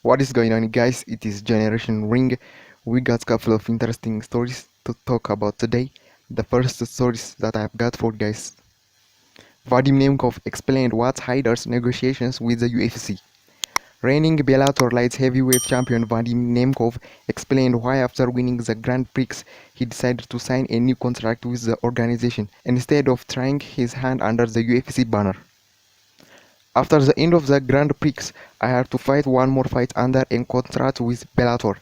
What is going on, guys? It is Generation Ring. We got a couple of interesting stories to talk about today. The first stories that I've got for guys. Vadim Nemkov explained what hinders negotiations with the UFC. Reigning Bellator light heavyweight champion Vadim Nemkov explained why after winning the Grand Prix he decided to sign a new contract with the organization instead of trying his hand under the UFC banner. After the end of the Grand Prix, I had to fight one more fight under a contract with Bellator,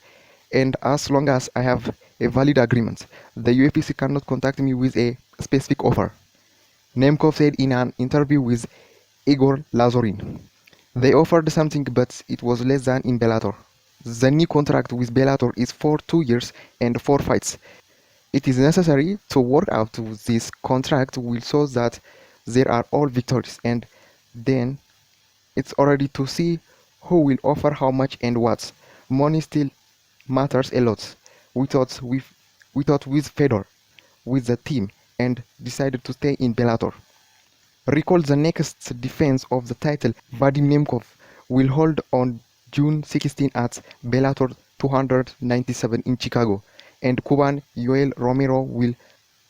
and as long as I have a valid agreement, the UFC cannot contact me with a specific offer, Nemkov said in an interview with Igor Lazorin. They offered something, but it was less than in Bellator. The new contract with Bellator is for 2 years and 4 fights. It is necessary to work out this contract will show that there are all victories, and then it's already to see who will offer how much and what. Money still matters a lot. We thought with Fedor, with the team, and decided to stay in Bellator. Recall the next defense of the title Vadim Nemkov will hold on June 16 at Bellator 297 in Chicago, and Cuban Yoel Romero will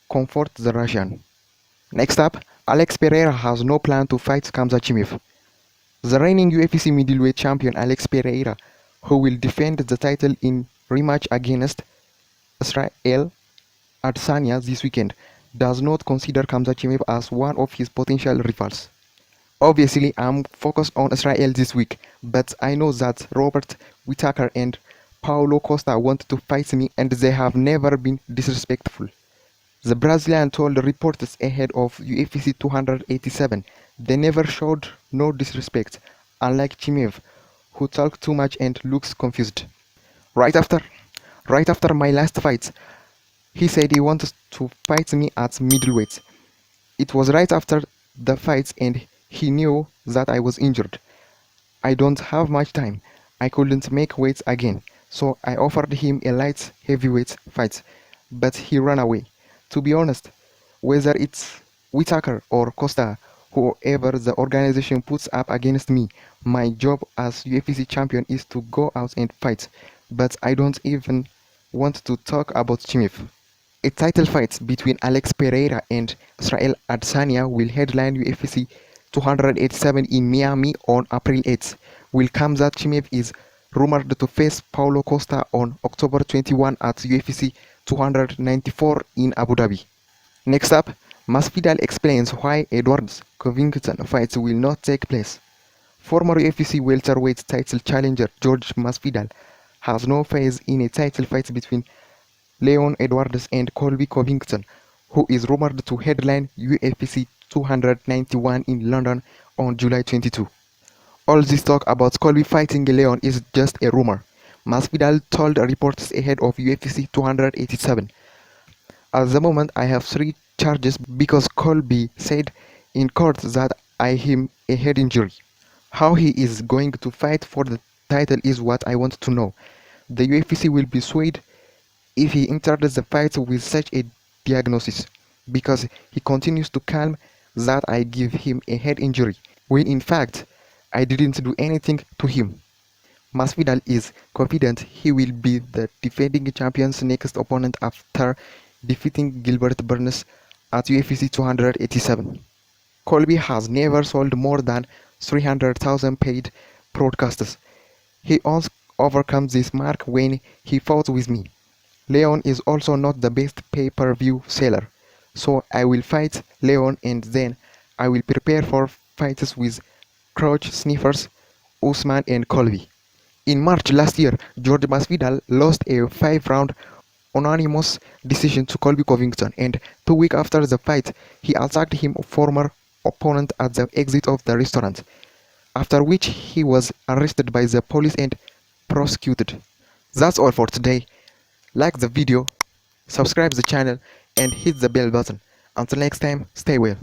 confront the Russian. Next up, Alex Pereira has no plan to fight Khamzat Chimaev. The reigning UFC middleweight champion Alex Pereira, who will defend the title in rematch against Israel Adesanya this weekend, does not consider Khamzat Chimaev as one of his potential rivals. Obviously, I'm focused on Israel this week, but I know that Robert Whittaker and Paulo Costa want to fight me, and they have never been disrespectful. The Brazilian told reporters ahead of UFC 287 they never showed no disrespect, unlike Chimaev, who talked too much and looks confused. Right after my last fight, he said he wanted to fight me at middleweight. It was right after the fight and he knew that I was injured. I don't have much time. I couldn't make weight again, so I offered him a light heavyweight fight, but he ran away. To be honest, whether it's Whittaker or Costa, whoever the organization puts up against me, my job as UFC champion is to go out and fight, but I don't even want to talk about Chimaev. A title fight between Alex Pereira and Israel Adesanya will headline UFC 287 in Miami on April 8th, while Khamzat Chimaev is rumored to face Paulo Costa on October 21 at UFC 294 in Abu Dhabi. Next up, Masvidal explains why Edward's Covington fights will not take place. Former UFC welterweight title challenger Jorge Masvidal has no phase in a title fight between Leon Edwards and Colby Covington, who is rumored to headline UFC 291 in London on July 22. All this talk about Colby fighting Leon is just a rumor, Masvidal told reporters ahead of UFC 287. At the moment, I have 3 charges because Colby said in court that I him a head injury. How he is going to fight for the title is what I want to know. The UFC will be swayed if he enters the fight with such a diagnosis, because he continues to claim that I give him a head injury, when in fact I didn't do anything to him. Masvidal is confident he will be the defending champion's next opponent after defeating Gilbert at UFC 287. Colby has never sold more than 300,000 paid broadcasters. He only overcame this mark when he fought with me. Leon is also not the best pay-per-view seller, so I will fight Leon and then I will prepare for fights with crotch sniffers, Usman and Colby. In March last year, Jorge Masvidal lost a 5-round unanimous decision to Colby Covington, and 2 weeks after the fight, he attacked his former opponent at the exit of the restaurant, after which he was arrested by the police and prosecuted. That's all for today. Like the video, subscribe the channel, and hit the bell button. Until next time, stay well.